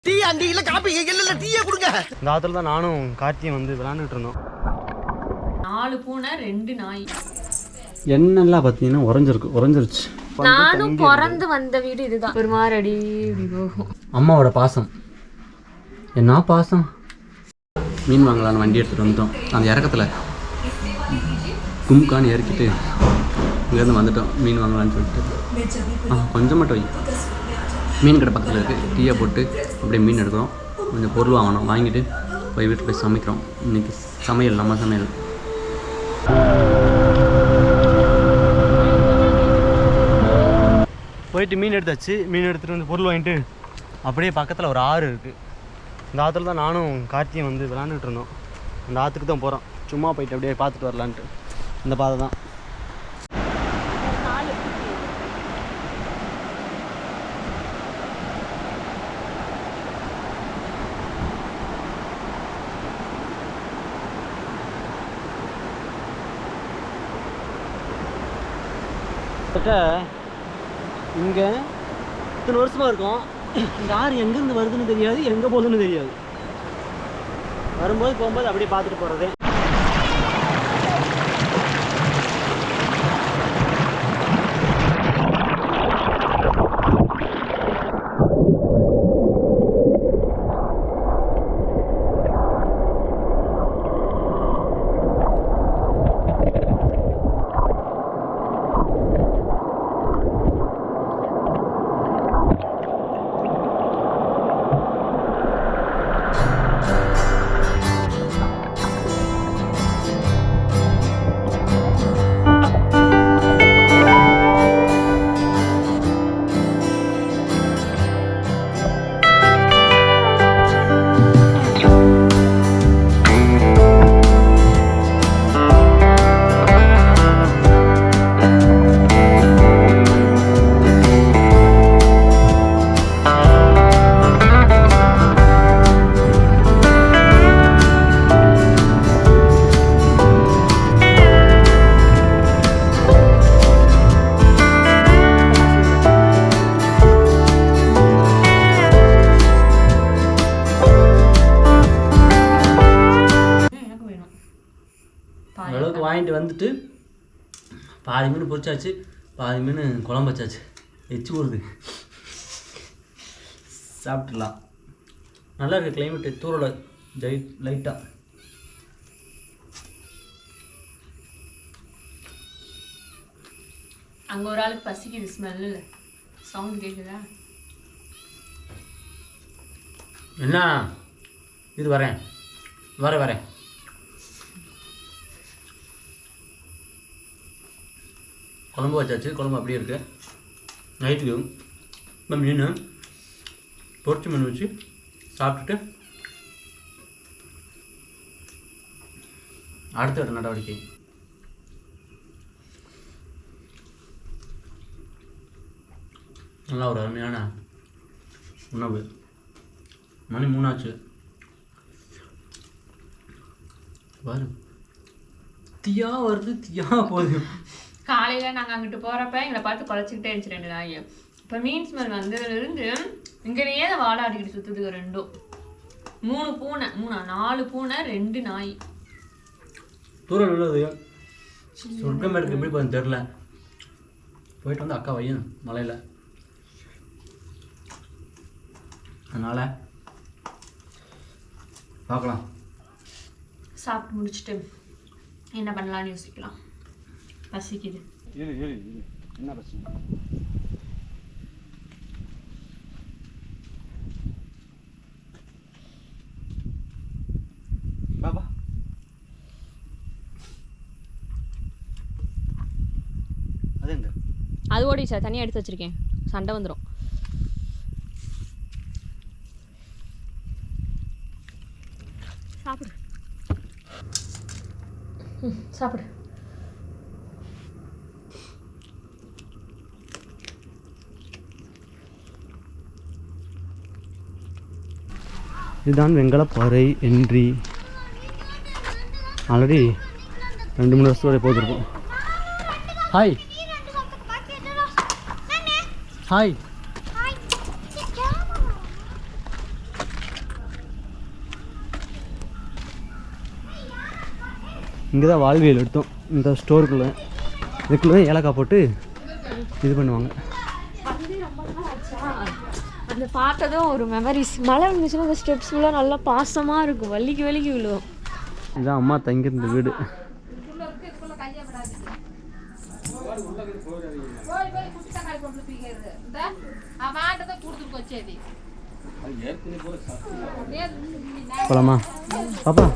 Tea அங்க இல்ல copy இல்ல டீயே கொடுங்க. இந்த ஆத்துல தான் நானும் கார்த்தியும் வந்து விளையாண்டுட்டு இருந்தோம். 4 பூனை 2 நாய். எண்ணெல்லாம் பார்த்தீங்கன்னா உறைஞ்சிருச்சு. நானும் பிறந்து வந்த வீடு இதுதான். ஒரு மாதிரி அடி போகும். அம்மாவோட பாசம் என்ன பாசம். மீன் வாங்கலான்னு வண்டி எடுத்துகிட்டு வந்துட்டோம். அந்த இறக்கத்தில் கும்கான்னு இறக்கிட்டு இங்கேருந்து வந்துட்டோம் மீன் வாங்கலான்னு சொல்லிட்டு. கொஞ்சம் மட்டும் வை. மீன் கடை பக்கத்தில் இருக்குது. டீயை போட்டு அப்படியே மீன் எடுக்கிறோம். கொஞ்சம் பொருள் வாங்கணும். வாங்கிட்டு போய் வீட்டில் போய் சமைக்கிறோம். இன்றைக்கி சமையல் நம்ம சமையல். போயிட்டு மீன் எடுத்தாச்சு. மீன் எடுத்துகிட்டு வந்து பொருள் வாங்கிட்டு அப்படியே பக்கத்தில் ஒரு ஆறு இருக்குது. இந்த ஆற்றுல தான் நானும் கார்த்தியும் வந்து விளாண்டுட்டு இருந்தோம். அந்த ஆற்றுக்கு தான் போகிறோம். சும்மா போயிட்டு அப்படியே பார்த்துட்டு வரலான்ட்டு. இந்த பாதை தான். இங்கே இத்தனை வருஷமாக இருக்கும். இந்த ஆறு எங்கேருந்து வருதுன்னு தெரியாது, எங்கே போகுதுன்னு தெரியாது. வரும்போது போகும்போது அப்படியே பார்த்துட்டு போகிறது. அளவுக்கு வாங்கிட்டு வந்துட்டு பாதி மீன் பொரிச்சாச்சு, பாதி மீன் குழம்பு வச்சாச்சு. எச்சு ஊறுது. சாப்பிட்டுலாம். நல்லா இருக்குது கிளைமேட்டு. தூரலை லைட்டாக. அங்கே ஒரு ஆளுக்கு பசிக்குது. ஸ்மெல்லு சவுண்ட் கேட்குதா? என்ன இது? வரேன். குழம்பு வச்சாச்சு. குழம்பு அப்படியே இருக்குது. நைட்டுக்கு இப்போ மீன் பொரிச்ச மீன் வச்சு சாப்பிட்டுட்டு அடுத்த நடவடிக்கை. நல்லா ஒரு அருமையான உணவு. மணி 3 ஆச்சு. பாரு, தீயா வருது, தீயா போகுது. காலையில் நாங்கள் அங்கிட்டு போகிறப்ப எங்களை பார்த்து குழச்சிக்கிட்டே இருந்துச்சு 2 நாய். இப்போ மீன் ஸ்மெல் வந்ததுலேருந்து இங்கேயே தான் வாடாடிக்கிட்டு சுற்றுதுக்கு 2. 3 பூனை 4 பூனை 2 நாய். தூரம் உள்ளது. சொர்க்கம் எடுக்க எப்படி போய் தெரில. போயிட்டு வந்து அக்கா வையும் மலையில். அதனால் பார்க்கலாம். சாப்பிட்டு முடிச்சுட்டு என்ன பண்ணலான்னு யோசிக்கலாம். பசிக்குது. என்ன பசி? பாபா அது எங்க? அது ஓடிச்சா? தனியாக எடுத்து வச்சிருக்கேன். சண்டை வந்துடும். சாப்பிடு. சாப்பிடு. இதுதான் வெங்கலப்பாறை என்றி. ஆல்ரெடி 2-3 வருஷத்தோட போயிருக்கோம். Hi hi. இங்கே தான் வாழ்வியல் எடுத்தோம் இந்த ஸ்டோருக்குள்ளே. இதுக்குள்ளே ஏலக்காய் போட்டு இது பண்ணுவாங்க. அந்த பார்த்ததும் ஒரு மெமரிஸ். மழை இருந்துச்சுன்னா அந்த ஸ்டெப்ஸ் ஃபுல்லாக நல்லா பாசமாக இருக்கும், வலிக்கு விழுவும். இதுதான் அம்மா தங்கியிருந்த வீடு. போலாமா பாப்பா?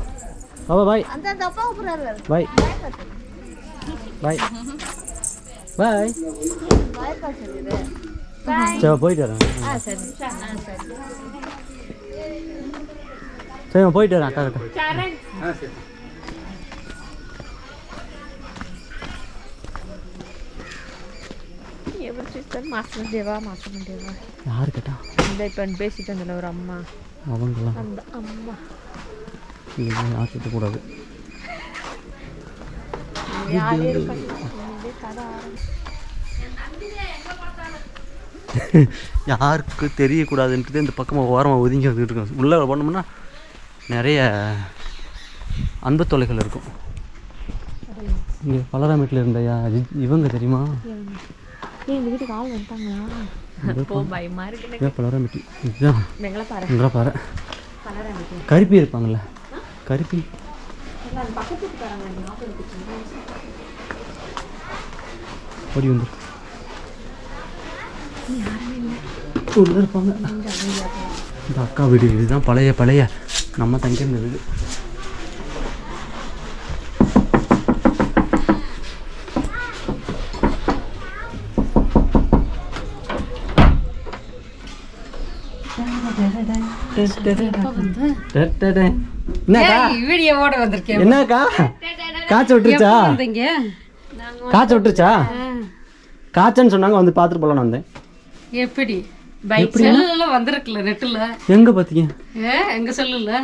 பாப்பா பாய் பாய் பாய் பாய். சரி போயிட்டு வரேன். சரி போயிட்டு வரேன் அக்கா கிட்ட. யாரு கேட்டா? இப்போ பேசிட்டு வந்தல ஒரு அம்மா, அவங்களாம் அந்த அம்மா யார் கூடாது. யாருக்கு தெரியக்கூடாதுன்றது இந்த பக்கமாக ஓரமாக ஒதுங்கி வந்துட்டு இருக்கோம். உள்ளே போனோம்னா நிறைய அன்பு தொலைகள் இருக்கும். இங்கே பலராமேட்டில் இருந்தையா இவங்க தெரியுமா? இந்த வீட்டுக்கு ஆள் வந்துட்டாங்களா? பயமா இருக்கு. பலராமேட்டி இதுதான் எங்களை பாரு. பலராமேட்டி கருப்பி இருப்பாங்கள்ல, கருப்பி ஓடி வந்து உள்ள இருப்பாங்க. இந்த அக்கா வீடு இதுதான் பழைய நம்ம தங்கியிருந்த வீடு. என்னக்கா காய்ச்சல் விட்டுருச்சா? காய்ச்சன்னு சொன்னாங்க, வந்து பார்த்துட்டு போலாம் வந்தேன். எப்படி பைக்ல வந்திருக்குல நெட்டுல எங்க பாத்தீங்க? எங்க சொல்லல,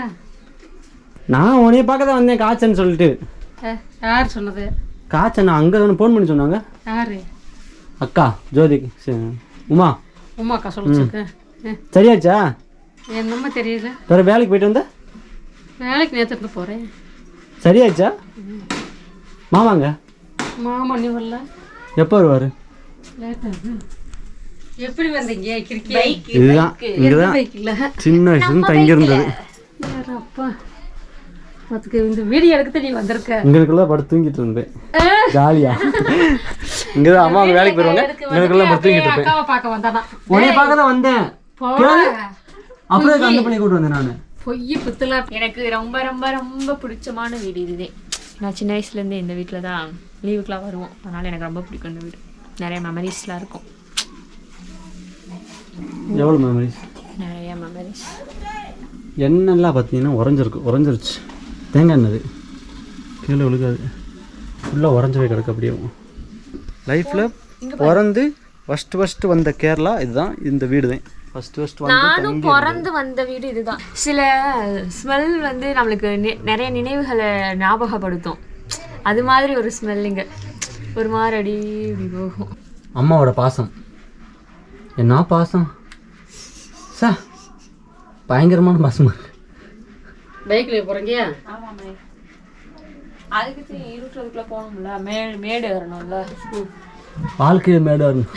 நான் உன்னைய பார்க்க தான் வந்தேன் காய்ச்சன்னு சொல்லிட்டு. யார் சொன்னது? காய்ச்சல் நான் அங்கே ஃபோன் பண்ணி சொன்னாங்க. யாரு? அக்கா ஜோதி உமா அக்கா சொல்லிச்சு. சரியாச்சா? என்னமா தெரியல. வேற வேலைக்கு போயிட்டு வந்த? வேலைக்கு நேற்று போறேன். சரியாச்சா? மாமாங்க? மாமா நீ வரல. எப்போ வருவாரு? எப்படி வந்தீங்க? இதுதான் இங்கதான் சின்ன வயசுல தங்கி இருந்தது. அப்பா அதுக்கு இந்த வீடியோ எடுக்க நீ வந்திருக்க. இங்களுக்குள்ள படுத்து தூங்கிட்டு இருந்தேன் ஜாலியா. இங்கதான் அம்மா வேலைக்கு போயிருவாங்க, இங்களுக்குள்ள படுத்து தூங்கிட்டு இருப்பேன். அக்காவை பார்க்க வந்தானா? உன்னைய பார்க்க தான் வந்தேன். அப்புறம் அந்த பண்ணி கூட்டு வந்தேன் நான். பொய் புத்தலா. எனக்கு ரொம்ப ரொம்ப ரொம்ப பிடிச்சமான வீடு இதுதே. நான் சின்ன வயசுலேருந்தே இந்த வீட்டில் தான் லீவுக்கெலாம் வருவோம். அதனால் எனக்கு ரொம்ப பிடிக்கும் இந்த வீடு. நிறைய மெமரிஸ்லாம் இருக்கும். எவ்வளோ மெமரிஸ்? நிறைய மெமரிஸ். எண்ணெய்லாம் பார்த்தீங்கன்னா உறைஞ்சிருச்சு. தேங்காய் எண்ணெய் கீழே விழுகாது, ஃபுல்லாக உறைஞ்சவே கிடக்கு. அப்படியே லைஃப்பில் பிறந்து ஃபஸ்ட்டு வந்த கேரளா இதுதான். இந்த வீடு தான் நானும் பிறந்து வந்த வீடு இதுதான். சில ஸ்மெல் வந்து நம்மளுக்கு நிறைய நினைவுகளை ஞாபகப்படுத்தும். அது மாதிரி ஒரு ஸ்மெல்லுங்க, ஒரு மாதிரி அடி இப்படி போகும். அம்மாவோட பாசம் என்ன பாசம் சா, பயங்கரமான பாசமா இருக்கு. பைக்ல போறீங்க? ஆமாம், அதுக்கு இருட்டுறதுக்குள்ள போகணும்ல, மேடு ஏறணும்ல, வாழ்க்கையில் மேடு ஏறணும்.